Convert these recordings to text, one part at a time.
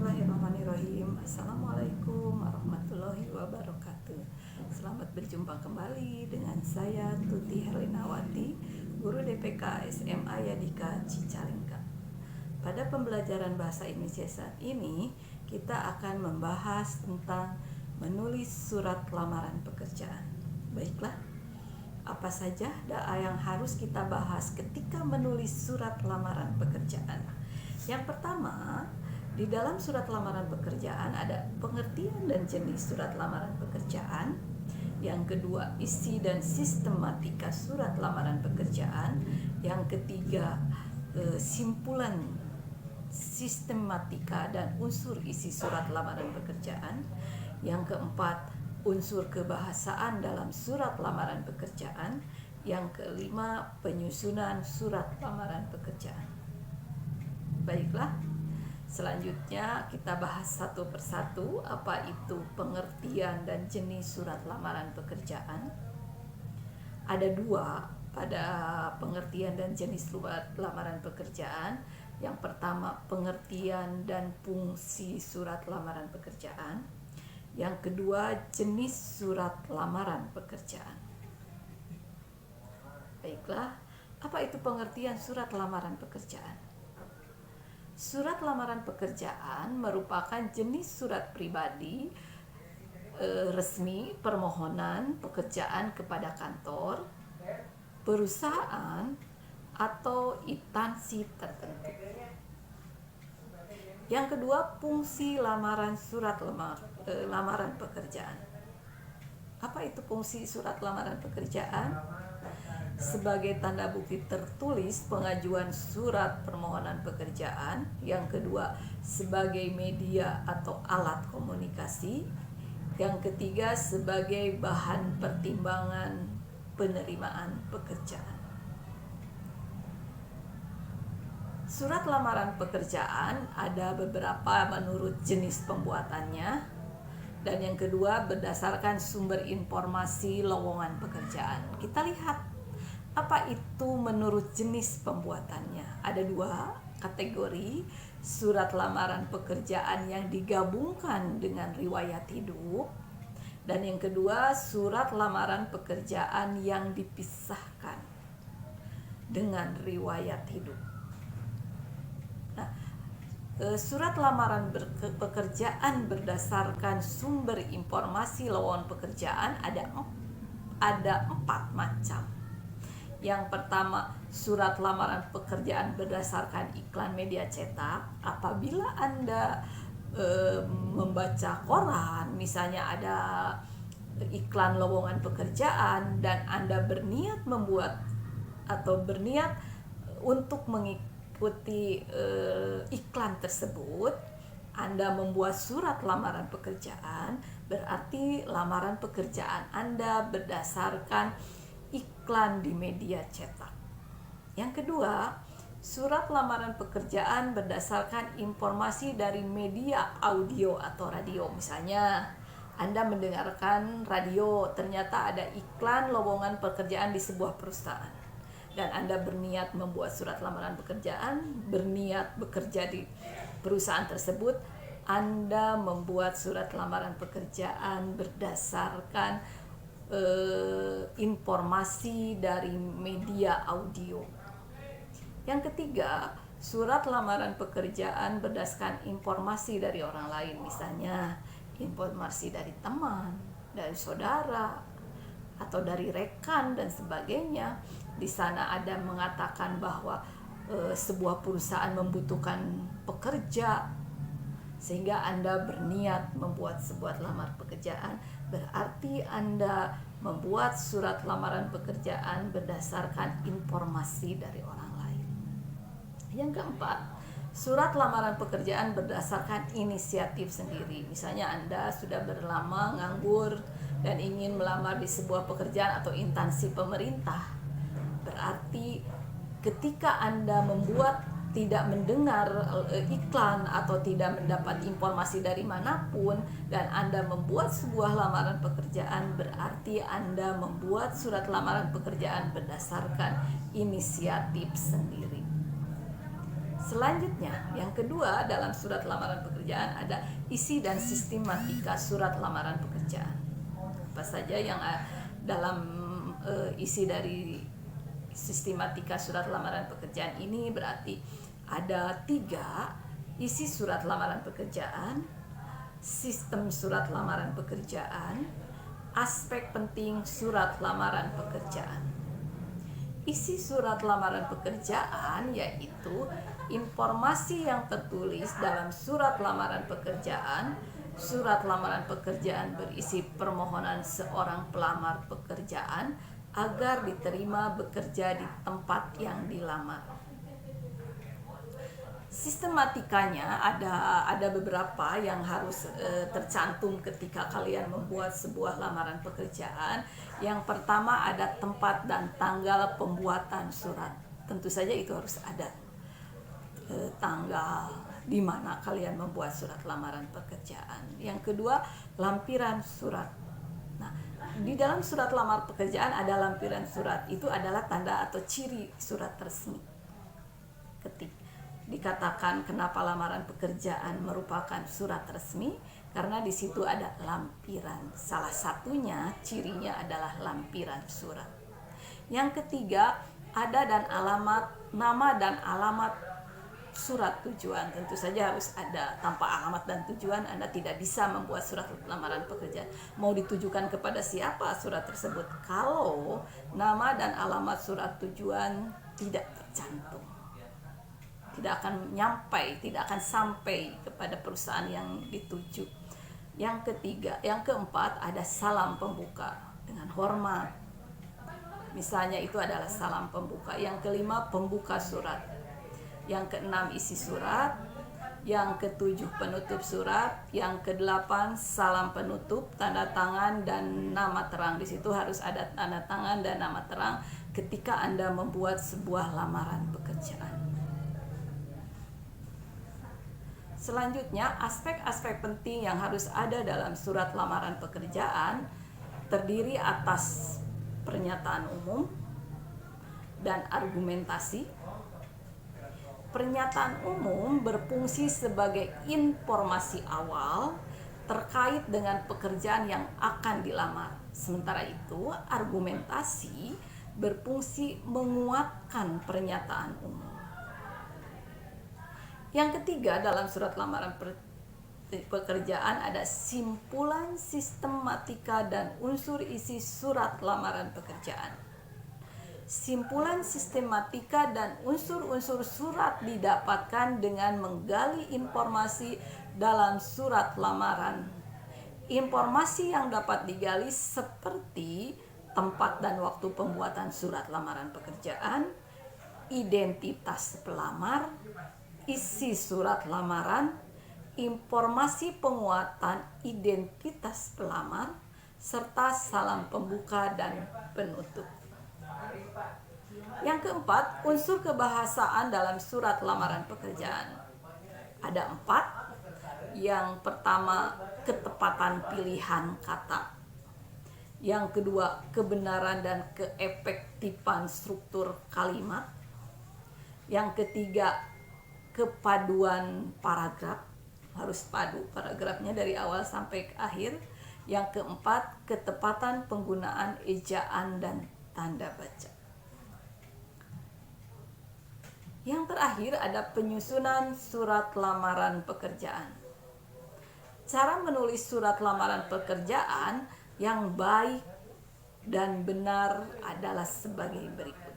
Bismillahirrahmanirrahim. Assalamualaikum warahmatullahi wabarakatuh. Selamat berjumpa kembali dengan saya Tuti Herlinawati, guru DPK SMA Yadika Cicalengka. Pada pembelajaran bahasa Indonesia saat ini, kita akan membahas tentang menulis surat lamaran pekerjaan. Baiklah, apa saja yang harus kita bahas ketika menulis surat lamaran pekerjaan? Yang pertama, di dalam surat lamaran pekerjaan ada pengertian dan jenis surat lamaran pekerjaan. Yang kedua, isi dan sistematika surat lamaran pekerjaan. Yang ketiga, simpulan sistematika dan unsur isi surat lamaran pekerjaan. Yang keempat, unsur kebahasaan dalam surat lamaran pekerjaan. Yang kelima, penyusunan surat lamaran pekerjaan. Baiklah, selanjutnya kita bahas satu persatu apa itu pengertian dan jenis surat lamaran pekerjaan. Ada dua pada pengertian dan jenis surat lamaran pekerjaan. Yang pertama, pengertian dan fungsi surat lamaran pekerjaan. Yang kedua, jenis surat lamaran pekerjaan. Baiklah, apa itu pengertian surat lamaran pekerjaan? Surat lamaran pekerjaan merupakan jenis surat pribadi resmi permohonan pekerjaan kepada kantor, perusahaan, atau instansi tertentu. Yang kedua, fungsi lamaran surat lamaran pekerjaan. Apa itu fungsi surat lamaran pekerjaan? Sebagai tanda bukti tertulis pengajuan surat permohonan pekerjaan. Yang kedua, sebagai media atau alat komunikasi. Yang ketiga, sebagai bahan pertimbangan penerimaan pekerjaan. Surat lamaran pekerjaan ada beberapa menurut jenis pembuatannya. Dan yang kedua, berdasarkan sumber informasi lowongan pekerjaan. Kita lihat apa itu menurut jenis pembuatannya. Ada dua kategori: surat lamaran pekerjaan yang digabungkan dengan riwayat hidup, dan yang kedua, surat lamaran pekerjaan yang dipisahkan dengan riwayat hidup. Nah, surat lamaran pekerjaan berdasarkan sumber informasi lowongan pekerjaan ada 4 macam. Yang pertama, surat lamaran pekerjaan berdasarkan iklan media cetak. Apabila Anda membaca koran, misalnya ada iklan lowongan pekerjaan dan Anda berniat membuat atau berniat untuk mengikuti iklan tersebut, Anda membuat surat lamaran pekerjaan, berarti lamaran pekerjaan Anda berdasarkan iklan di media cetak. Yang kedua, surat lamaran pekerjaan berdasarkan informasi dari media audio atau radio. Misalnya, Anda mendengarkan radio, ternyata ada iklan lowongan pekerjaan di sebuah perusahaan, dan Anda berniat membuat surat lamaran pekerjaan, berniat bekerja di perusahaan tersebut. Anda membuat surat lamaran pekerjaan berdasarkan informasi dari media audio. Yang ketiga, surat lamaran pekerjaan berdasarkan informasi dari orang lain, misalnya informasi dari teman, dari saudara, atau dari rekan dan sebagainya. Di sana ada mengatakan bahwa sebuah perusahaan membutuhkan pekerja, sehingga Anda berniat membuat sebuah lamar pekerjaan, berarti Anda membuat surat lamaran pekerjaan berdasarkan informasi dari orang lain. Yang keempat, surat lamaran pekerjaan berdasarkan inisiatif sendiri. Misalnya Anda sudah berlama nganggur dan ingin melamar di sebuah pekerjaan atau instansi pemerintah. Berarti ketika Anda membuat, tidak mendengar iklan atau tidak mendapat informasi dari manapun, dan Anda membuat sebuah lamaran pekerjaan, berarti Anda membuat surat lamaran pekerjaan berdasarkan inisiatif sendiri. Selanjutnya, yang kedua dalam surat lamaran pekerjaan ada isi dan sistematika surat lamaran pekerjaan. Apa saja yang dalam isi dari sistematika surat lamaran pekerjaan ini berarti ada 3: isi surat lamaran pekerjaan, sistem surat lamaran pekerjaan, aspek penting surat lamaran pekerjaan. Isi surat lamaran pekerjaan yaitu informasi yang tertulis dalam surat lamaran pekerjaan. Surat lamaran pekerjaan berisi permohonan seorang pelamar pekerjaan agar diterima bekerja di tempat yang dilamar. Sistematikanya ada beberapa yang harus tercantum ketika kalian membuat sebuah lamaran pekerjaan. Yang pertama ada tempat dan tanggal pembuatan surat. Tentu saja itu harus ada tanggal di mana kalian membuat surat lamaran pekerjaan. Yang kedua, lampiran surat. Nah, di dalam surat lamar pekerjaan ada lampiran surat. Itu adalah tanda atau ciri surat resmi. Dikatakan kenapa lamaran pekerjaan merupakan surat resmi, karena di situ ada lampiran. Salah satunya cirinya adalah lampiran surat. Yang ketiga, ada dan alamat, nama dan alamat surat tujuan. Tentu saja harus ada. Tanpa alamat dan tujuan Anda tidak bisa membuat surat lamaran pekerjaan. Mau ditujukan kepada siapa surat tersebut kalau nama dan alamat surat tujuan tidak tercantum? Tidak akan sampai kepada perusahaan yang dituju. Yang keempat ada salam pembuka dengan hormat. Misalnya itu adalah salam pembuka. Yang kelima, pembuka surat. Yang keenam, isi surat. Yang ketujuh, penutup surat. Yang kedelapan, salam penutup, tanda tangan dan nama terang. Di situ harus ada tanda tangan dan nama terang ketika Anda membuat sebuah lamaran pekerjaan. Selanjutnya, aspek-aspek penting yang harus ada dalam surat lamaran pekerjaan terdiri atas pernyataan umum dan argumentasi. Pernyataan umum berfungsi sebagai informasi awal terkait dengan pekerjaan yang akan dilamar. Sementara itu, argumentasi berfungsi menguatkan pernyataan umum. Yang ketiga, dalam surat lamaran pekerjaan ada simpulan, sistematika, dan unsur isi surat lamaran pekerjaan. Simpulan, sistematika, dan unsur-unsur surat didapatkan dengan menggali informasi dalam surat lamaran. Informasi yang dapat digali seperti tempat dan waktu pembuatan surat lamaran pekerjaan, identitas pelamar, isi surat lamaran, informasi penguatan identitas pelamar, serta salam pembuka dan penutup. Yang keempat, unsur kebahasaan dalam surat lamaran pekerjaan. Ada 4. Yang pertama, ketepatan pilihan kata. Yang kedua, kebenaran dan keefektifan struktur kalimat. Yang ketiga, kepaduan paragraf, harus padu paragrafnya dari awal sampai ke akhir. Yang keempat, ketepatan penggunaan ejaan dan tanda baca. Yang terakhir ada penyusunan surat lamaran pekerjaan. Cara menulis surat lamaran pekerjaan yang baik dan benar adalah sebagai berikut.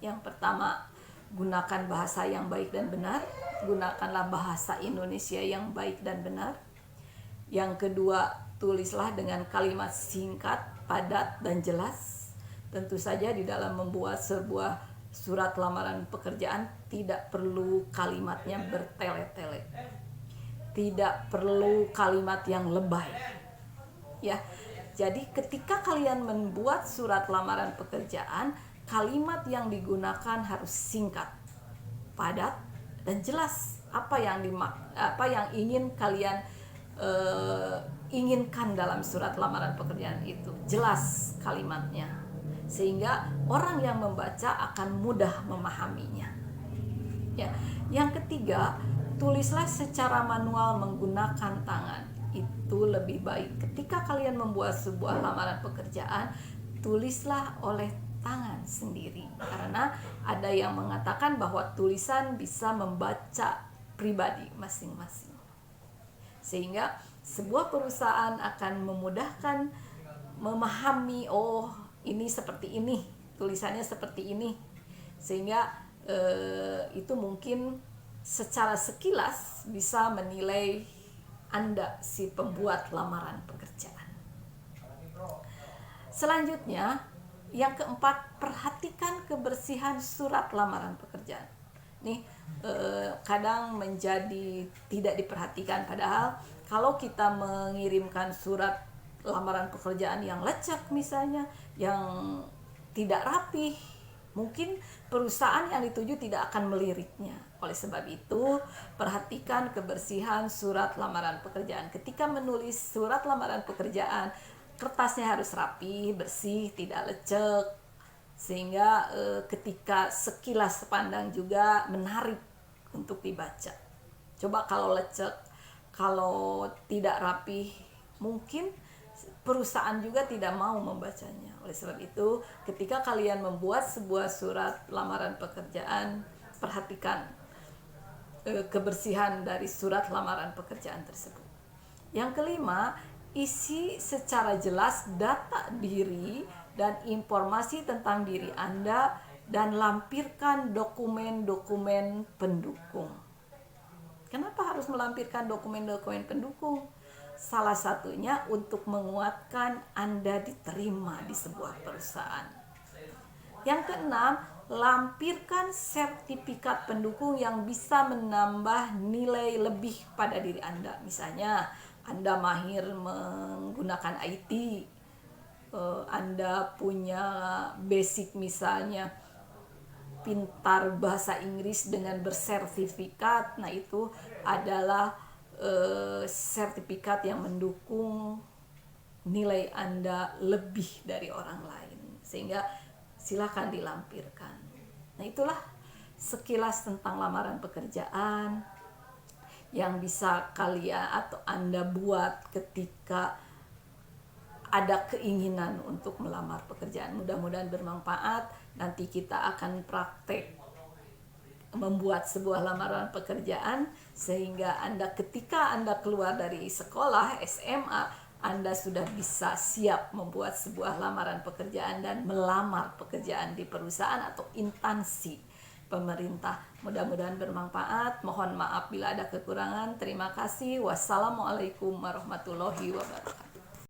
Yang pertama, gunakan bahasa yang baik dan benar. Gunakanlah bahasa Indonesia yang baik dan benar. Yang kedua, tulislah dengan kalimat singkat, padat, dan jelas. Tentu saja di dalam membuat sebuah surat lamaran pekerjaan tidak perlu kalimatnya bertele-tele. Tidak perlu kalimat yang lebay. Ya. Jadi ketika kalian membuat surat lamaran pekerjaan, kalimat yang digunakan harus singkat, padat, dan jelas. Apa yang ingin kalian inginkan dalam surat lamaran pekerjaan itu, jelas kalimatnya, sehingga orang yang membaca akan mudah memahaminya. Ya, yang ketiga, tulislah secara manual menggunakan tangan. Itu lebih baik. Ketika kalian membuat sebuah lamaran pekerjaan, tulislah oleh tangan sendiri. Karena ada yang mengatakan bahwa tulisan bisa membaca pribadi masing-masing. Sehingga sebuah perusahaan akan memudahkan memahami, oh ini seperti ini, tulisannya seperti ini. Sehingga itu mungkin secara sekilas bisa menilai Anda si pembuat lamaran pekerjaan. Selanjutnya, yang keempat, perhatikan kebersihan surat lamaran pekerjaan. Nih kadang menjadi tidak diperhatikan, padahal kalau kita mengirimkan surat lamaran pekerjaan yang lecek misalnya, yang tidak rapih, mungkin perusahaan yang dituju tidak akan meliriknya. Oleh sebab itu, perhatikan kebersihan surat lamaran pekerjaan. Ketika menulis surat lamaran pekerjaan, kertasnya harus rapi, bersih, tidak lecek, sehingga ketika sekilas pandang juga menarik untuk dibaca. Coba kalau lecek, kalau tidak rapi, mungkin perusahaan juga tidak mau membacanya. Oleh sebab itu, ketika kalian membuat sebuah surat lamaran pekerjaan, perhatikan kebersihan dari surat lamaran pekerjaan tersebut. Yang kelima, isi secara jelas data diri dan informasi tentang diri Anda dan lampirkan dokumen-dokumen pendukung. Kenapa harus melampirkan dokumen-dokumen pendukung? Salah satunya untuk menguatkan Anda diterima di sebuah perusahaan. Yang keenam, lampirkan sertifikat pendukung yang bisa menambah nilai lebih pada diri Anda. Misalnya, Anda mahir menggunakan IT, Anda punya basic misalnya pintar bahasa Inggris dengan bersertifikat. Nah, itu adalah sertifikat yang mendukung nilai Anda lebih dari orang lain, sehingga silakan dilampirkan. Nah, itulah sekilas tentang lamaran pekerjaan yang bisa kalian atau Anda buat ketika ada keinginan untuk melamar pekerjaan. Mudah-mudahan bermanfaat. Nanti kita akan praktek membuat sebuah lamaran pekerjaan, sehingga ketika Anda keluar dari sekolah SMA, Anda sudah bisa siap membuat sebuah lamaran pekerjaan dan melamar pekerjaan di perusahaan atau instansi pemerintah. Mudah-mudahan bermanfaat. Mohon maaf bila ada kekurangan. Terima kasih. Wassalamualaikum warahmatullahi wabarakatuh.